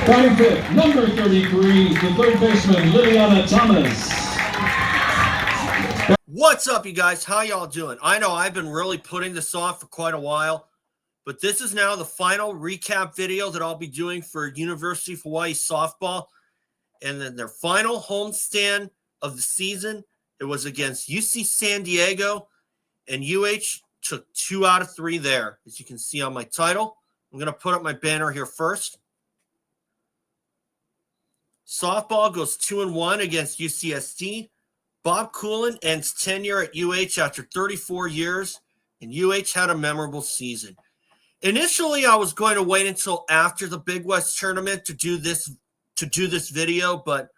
Batting fifth, number 33, the third baseman, Ellyanna Thomas. What's up, you guys? How y'all doing? I know I've been really putting this off for quite a while, but this is now the final recap video that I'll be doing for University of Hawaii softball. And then their final homestand of the season, it was against UC San Diego, and UH took 2 out of 3 there, as you can see on my title. I'm going to put up my banner here first. Softball goes 2-1 against UCSD. Bob Coolen ends tenure at UH after 34 years, and UH had a memorable season. Initially, I was going to wait until after the Big West tournament to do this video, but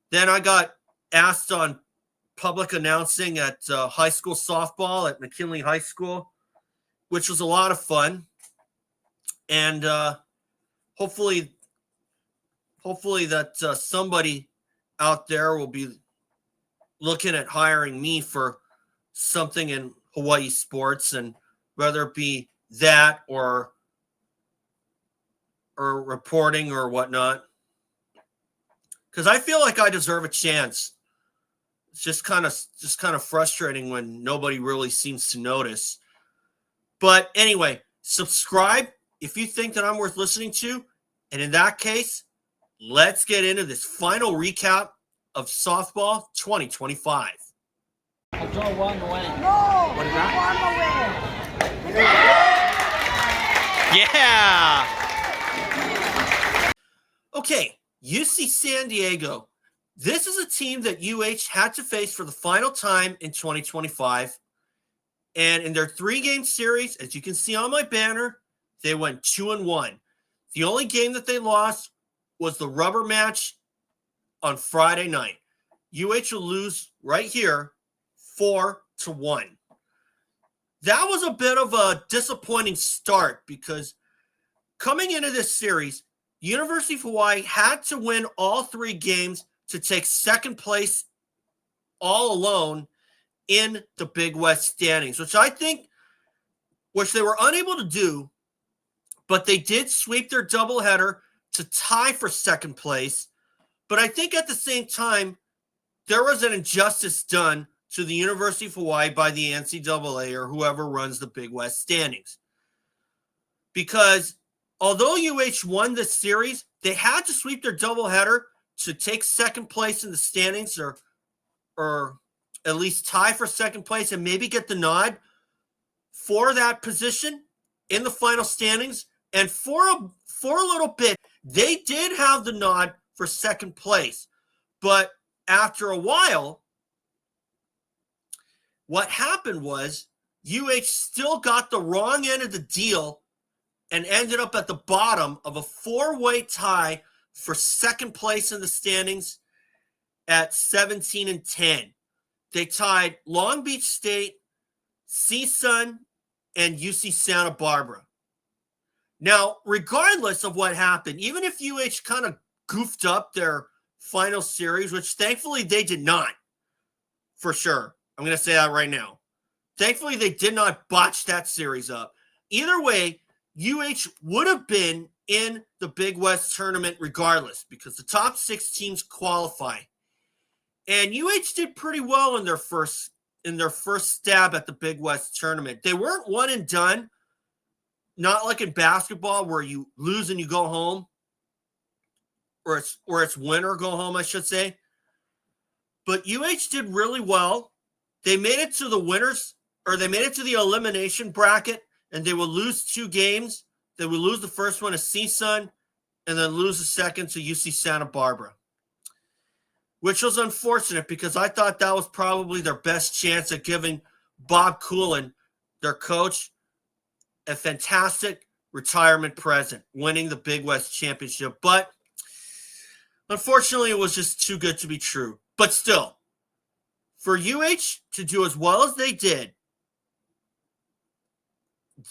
then I got asked on public announcing at high school softball at McKinley High School, which was a lot of fun, and hopefully that somebody out there will be looking at hiring me for something in Hawaii sports, and whether it be that or reporting or whatnot, because I feel like I deserve a chance. It's just kind of frustrating when nobody really seems to notice. But anyway, subscribe if you think that I'm worth listening to, and in that case, let's get into this final recap of softball 2025. I draw one away. No! What is that? One Yeah! Okay, UC San Diego. This is a team that UH had to face for the final time in 2025. And in their 3-game series, as you can see on my banner, they went 2-1. The only game that they lost was the rubber match on Friday night. UH will lose right here 4-1. That was a bit of a disappointing start because coming into this series, University of Hawaii had to win all 3 games to take second place all alone in the Big West standings, which they were unable to do, but they did sweep their doubleheader to tie for second place. But I think at the same time, there was an injustice done to the University of Hawaii by the NCAA or whoever runs the Big West standings. Because although UH won this series, they had to sweep their doubleheader to take second place in the standings or at least tie for second place and maybe get the nod for that position in the final standings. And for a little bit, they did have the nod for second place. But after a while, what happened was UH still got the wrong end of the deal and ended up at the bottom of a 4-way tie for second place in the standings at 17-10. They tied Long Beach State, CSUN, and UC Santa Barbara. Now, regardless of what happened, even if UH kind of goofed up their final series, which thankfully they did not, for sure. I'm going to say that right now. Thankfully, they did not botch that series up. Either way, UH would have been in the Big West tournament regardless because the top 6 teams qualify. And UH did pretty well in their first stab at the Big West tournament. They weren't one and done, not like in basketball where you lose and you go home, or it's win or go home, I should say. But UH did really well. They made it to the winners, or they made it to the elimination bracket, and they would lose 2 games. They would lose the first one to CSUN and then lose the second to UC Santa Barbara, which was unfortunate because I thought that was probably their best chance at giving Bob Coolen, their coach, a fantastic retirement present, winning the Big West Championship. But unfortunately, it was just too good to be true. But still, for UH to do as well as they did,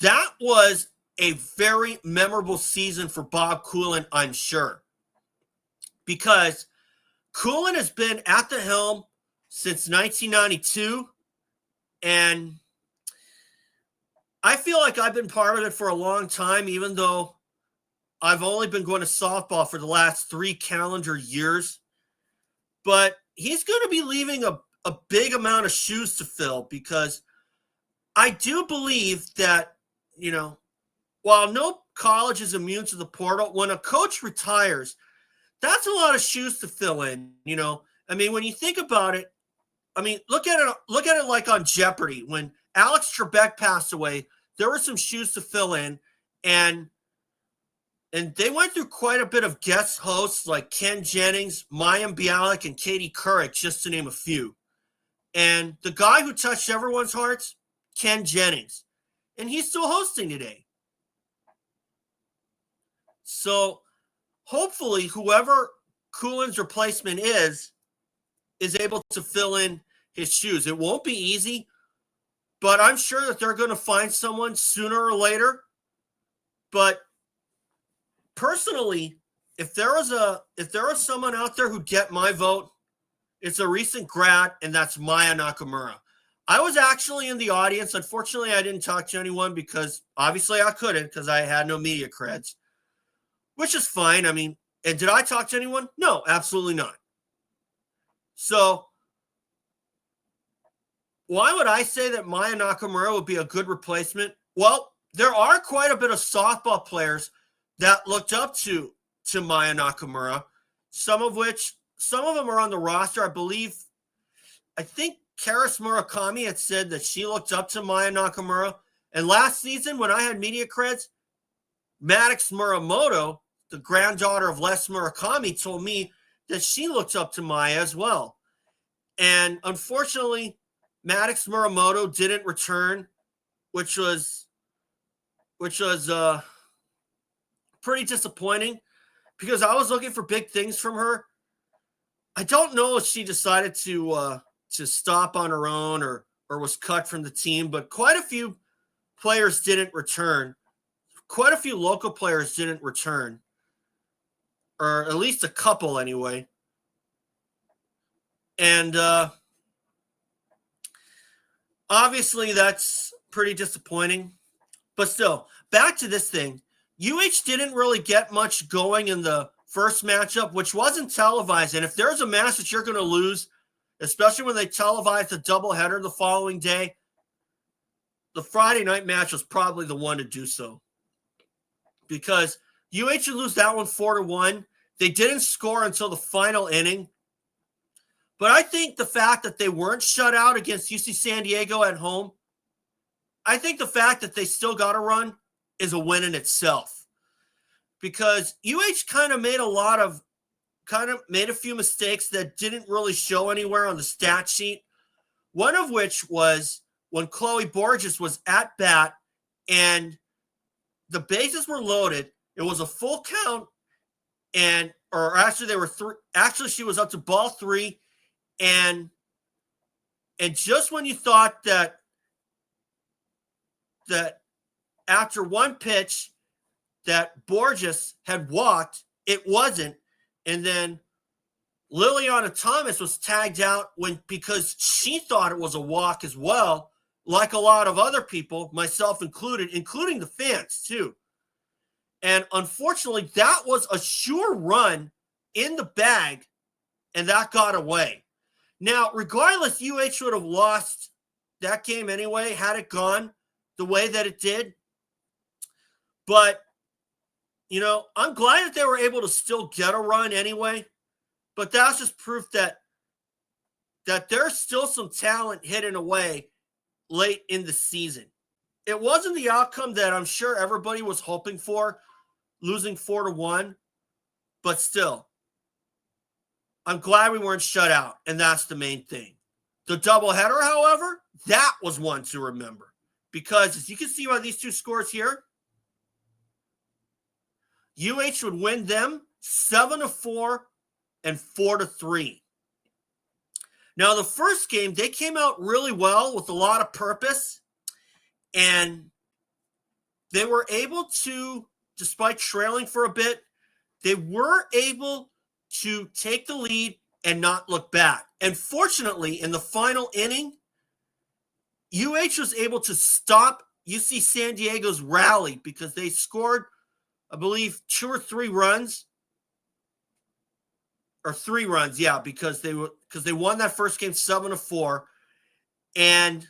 that was a very memorable season for Bob Coolen, I'm sure. Because Coolen has been at the helm since 1992, and I feel like I've been part of it for a long time, even though I've only been going to softball for the last 3 calendar years, but he's going to be leaving a big amount of shoes to fill, because I do believe that, while no college is immune to the portal, when a coach retires, that's a lot of shoes to fill in. I mean, when you think about it, I mean, look at it like on Jeopardy. When Alex Trebek passed away, there were some shoes to fill in, and they went through quite a bit of guest hosts like Ken Jennings, Mayim Bialik, and Katie Couric, just to name a few. And the guy who touched everyone's hearts, Ken Jennings, and he's still hosting today. So hopefully whoever Coolen's replacement is able to fill in his shoes. It won't be easy, but I'm sure that they're going to find someone sooner or later. But personally, if there was someone out there who'd get my vote, it's a recent grad, and that's Maya Nakamura. I was actually in the audience. Unfortunately, I didn't talk to anyone because obviously I couldn't, because I had no media creds, which is fine. I mean, and did I talk to anyone? No, absolutely not. So why would I say that Maya Nakamura would be a good replacement? Well, there are quite a bit of softball players that looked up to Maya Nakamura, some of them are on the roster. I think Karis Murakami had said that she looked up to Maya Nakamura. And last season, when I had media creds, Maddox Muramoto, the granddaughter of Les Murakami, told me that she looked up to Maya as well. And unfortunately, Maddox Muramoto didn't return, which was pretty disappointing, because I was looking for big things from her. I don't know if she decided to stop on her own or was cut from the team, but quite a few players didn't return. Quite a few local players didn't return, or at least a couple anyway. And obviously that's pretty disappointing. But still, back to this thing. UH didn't really get much going in the first matchup, which wasn't televised. And if there's a match that you're going to lose, especially when they televised the doubleheader the following day, the Friday night match was probably the one to do so. Because UH would lose that one 4-1. They didn't score until the final inning. But I think the fact that they weren't shut out against UC San Diego at home, I think the fact that they still got a run is a win in itself. Because UH kind of made a few mistakes that didn't really show anywhere on the stat sheet. One of which was when Chloe Borges was at bat and the bases were loaded. It was a full count, actually she was up to ball 3, and just when you thought that after one pitch that Borges had walked, it wasn't. And then Ellyanna Thomas was tagged out because she thought it was a walk as well, like a lot of other people, myself included, including the fans too. And unfortunately, that was a sure run in the bag, and that got away. Now, regardless, UH would have lost that game anyway, had it gone the way that it did. But, I'm glad that they were able to still get a run anyway. But that's just proof that there's still some talent hidden away late in the season. It wasn't the outcome that I'm sure everybody was hoping for, losing 4-1. But still, I'm glad we weren't shut out, and that's the main thing. The doubleheader, however, that was one to remember. Because as you can see by these two scores here, UH would win them 7-4 and 4-3. Now, the first game, they came out really well with a lot of purpose, and they were able to, despite trailing for a bit, they were able to take the lead and not look back. And fortunately, in the final inning, UH was able to stop UC San Diego's rally because they scored I believe, 2 or 3 runs. Or 3 runs, yeah, because they won that first game 7-4. And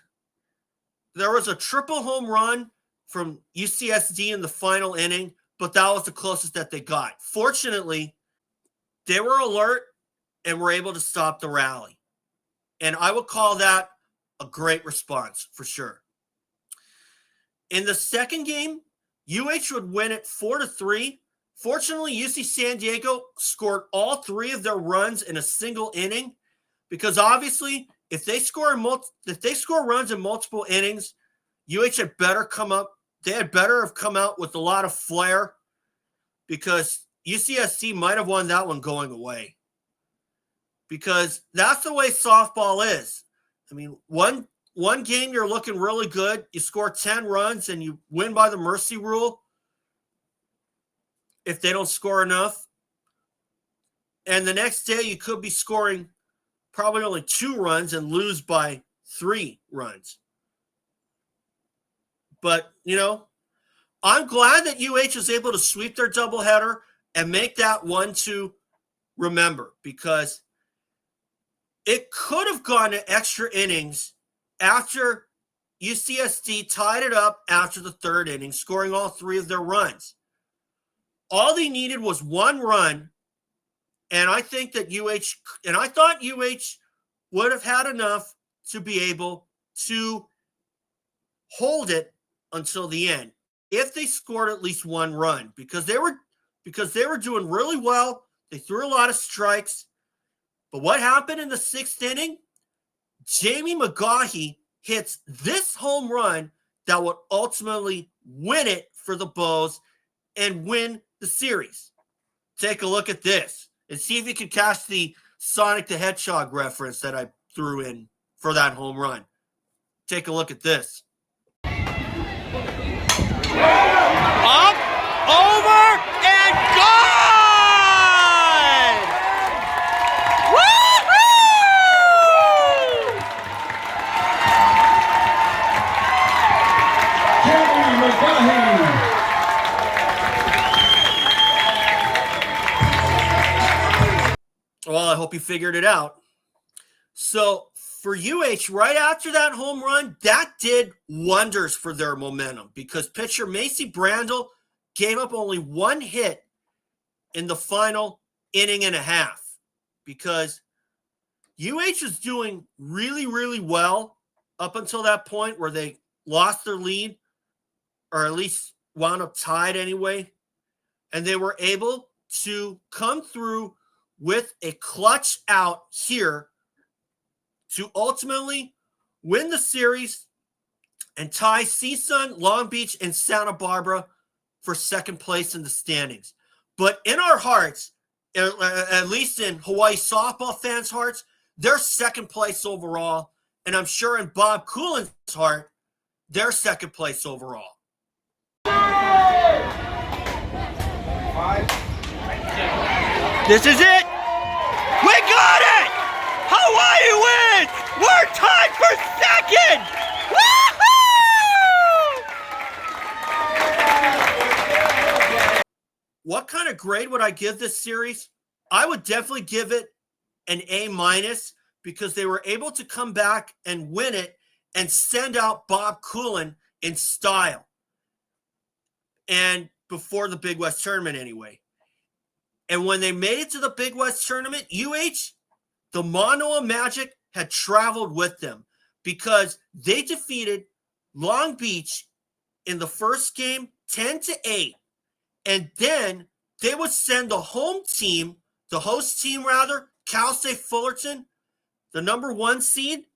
there was a triple home run from UCSD in the final inning, but that was the closest that they got. Fortunately, they were alert and were able to stop the rally. And I would call that a great response for sure. In the second game, UH would win it 4-3. Fortunately, UC San Diego scored all 3 of their runs in a single inning, because obviously, if they score runs in multiple innings, UH had better come up. They had better have come out with a lot of flair, because UCSD might have won that one going away. Because that's the way softball is. I mean, one game you're looking really good, you score 10 runs and you win by the mercy rule if they don't score enough. And the next day you could be scoring probably only 2 runs and lose by 3 runs. But, I'm glad that UH was able to sweep their doubleheader and make that one to remember, because it could have gone to extra innings after UCSD tied it up after the 3rd inning, scoring all 3 of their runs. All they needed was 1 run, and I think that I thought UH would have had enough to be able to hold it until the end if they scored at least 1 run, because they were doing really well. They threw a lot of strikes. But what happened in the 6th inning? Jamie McGaughey hits this home run that would ultimately win it for the Bows and win the series. Take a look at this and see if you can catch the Sonic the Hedgehog reference that I threw in for that home run. Take a look at this. Up, over, and gone! Woo-hoo! Jamie McGaughey. Well, I hope you figured it out. So for UH, right after that home run, that did wonders for their momentum, because pitcher Macy Brandel gave up only 1 hit in the final inning and a half, because UH was doing really, really well up until that point where they lost their lead, or at least wound up tied anyway. And they were able to come through with a clutch out here to ultimately win the series and tie CSUN, Long Beach, and Santa Barbara for 2nd place in the standings. But in our hearts, at least in Hawaii softball fans' hearts, they're 2nd place overall. And I'm sure in Bob Coolen's heart, they're 2nd place overall. This is it! We got it! Hawaii wins! We're tied for 2nd! Woohoo! What kind of grade would I give this series? I would definitely give it an A-, because they were able to come back and win it and send out Bob Coolen in style. And before the Big West tournament anyway. And when they made it to the Big West tournament, UH, the Manoa Magic had traveled with them, because they defeated Long Beach in the first game 10-8. And then they would send the host team, Cal State Fullerton, the number 1 seed.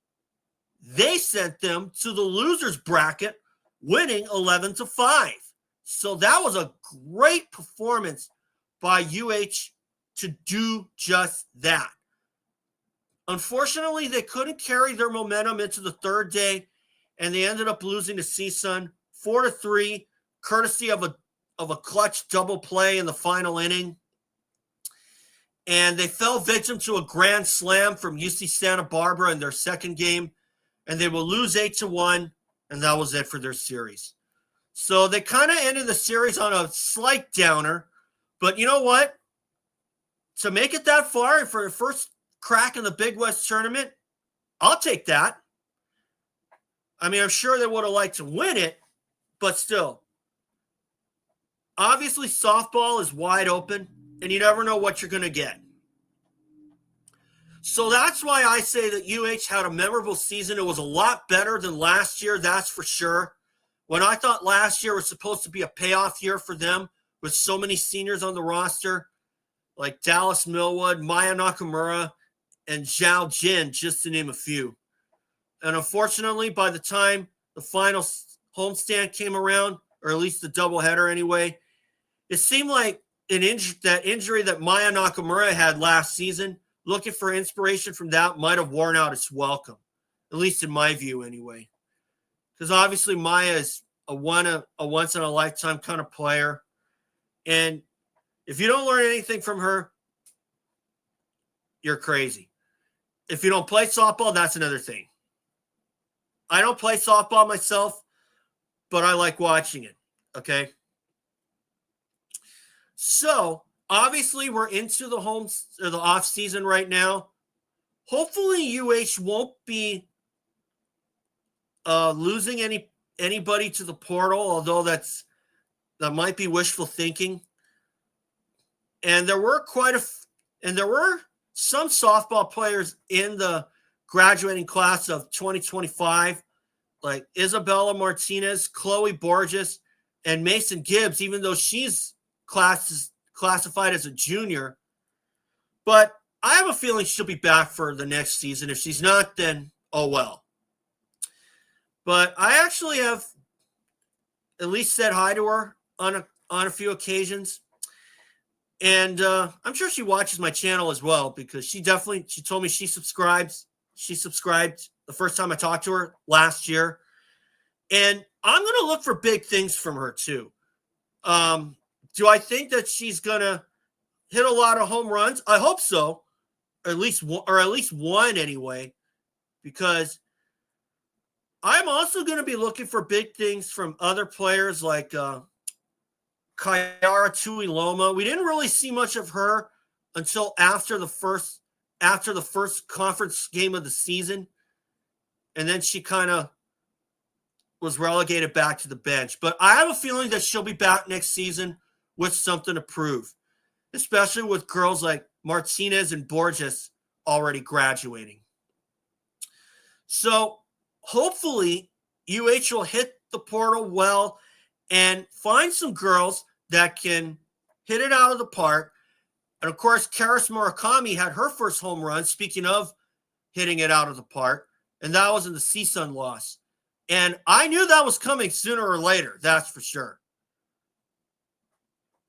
They sent them to the losers bracket, winning 11-5. So that was a great performance by UH to do just that. Unfortunately, they couldn't carry their momentum into the 3rd day, and they ended up losing to CSUN 4-3, courtesy of a clutch double play in the final inning. And they fell victim to a grand slam from UC Santa Barbara in their 2nd game, and they will lose 8-1, and that was it for their series. So they kind of ended the series on a slight downer. But you know what? To make it that far and for a first crack in the Big West tournament, I'll take that. I mean, I'm sure they would have liked to win it, but still. Obviously, softball is wide open, and you never know what you're going to get. So that's why I say that UH had a memorable season. It was a lot better than last year, that's for sure. When I thought last year was supposed to be a payoff year for them with so many seniors on the roster, like Dallas Millwood, Maya Nakamura, and Zhao Jin, just to name a few. And unfortunately, by the time the final homestand came around, or at least the doubleheader anyway, it seemed like that injury that Maya Nakamura had last season, looking for inspiration from that, might have worn out its welcome, at least in my view anyway. Because obviously Maya is a once-in-a-lifetime kind of player. And if you don't learn anything from her, you're crazy. If you don't play softball, that's another thing. I don't play softball myself, but I like watching it, okay? So, obviously, we're into the off season right now. Hopefully, UH won't be losing anybody to the portal, although that might be wishful thinking. And there were some softball players in the graduating class of 2025, like Izabella Martinez, Chloe Borges, and Mason Gibbs, even though she's classified as a junior. But I have a feeling she'll be back for the next season. If she's not, then oh well. But I actually have at least said hi to her on a few occasions. And I'm sure she watches my channel as well, because she told me she subscribed the first time I talked to her last year. And I'm going to look for big things from her too. Do I think that she's going to hit a lot of home runs? I hope so. Or at least one anyway, because I'm also going to be looking for big things from other players like Kayara Tuiloma. We didn't really see much of her until after the first conference game of the season. And then she kind of was relegated back to the bench. But I have a feeling that she'll be back next season with something to prove, especially with girls like Martinez and Borges already graduating. So hopefully UH will hit the portal well and find some girls that can hit it out of the park. And of course, Karis Murakami had her first home run, speaking of hitting it out of the park, and that was in the CSUN loss. And I knew that was coming sooner or later, that's for sure.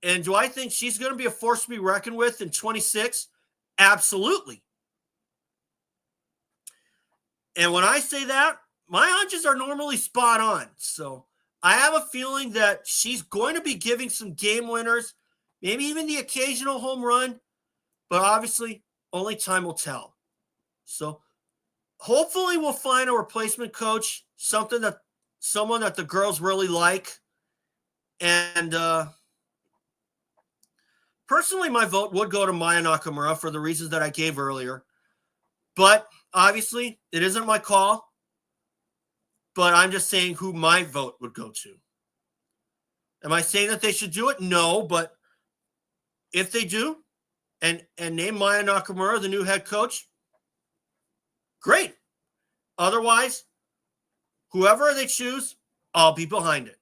And do I think she's going to be a force to be reckoned with in 26? Absolutely. And when I say that, my hunches are normally spot on. So I have a feeling that she's going to be giving some game winners, maybe even the occasional home run, but obviously only time will tell. So hopefully we'll find a replacement coach, someone that the girls really like. And personally, my vote would go to Maya Nakamura for the reasons that I gave earlier. But obviously, it isn't my call. But I'm just saying who my vote would go to. Am I saying that they should do it? No, but if they do, and name Maya Nakamura the new head coach, great. Otherwise, whoever they choose, I'll be behind it.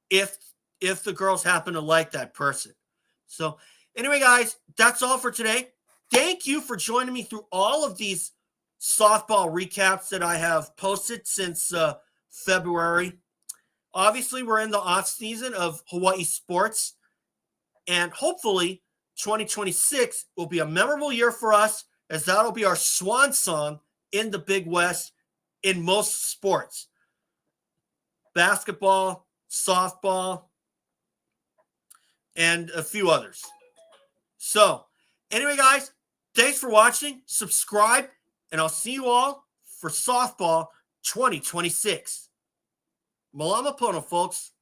If the girls happen to like that person. So anyway, guys, that's all for today. Thank you for joining me through all of these softball recaps that I have posted since February. Obviously, we're in the off season of Hawaii sports, and hopefully 2026 will be a memorable year for us, as that'll be our swan song in the Big West in most sports. Basketball, softball, and a few others. So, anyway, guys, thanks for watching. Subscribe, and I'll see you all for softball 2026. Malama Pono, folks.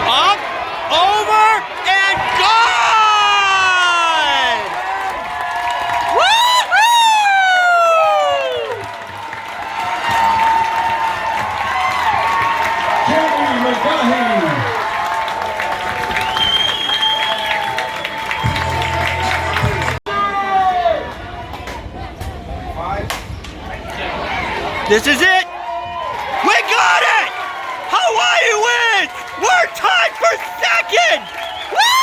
Up, over, and gone! Woo-hoo! Haley Garcia. This is it! We got it! Hawaii wins! We're tied for second! Woo!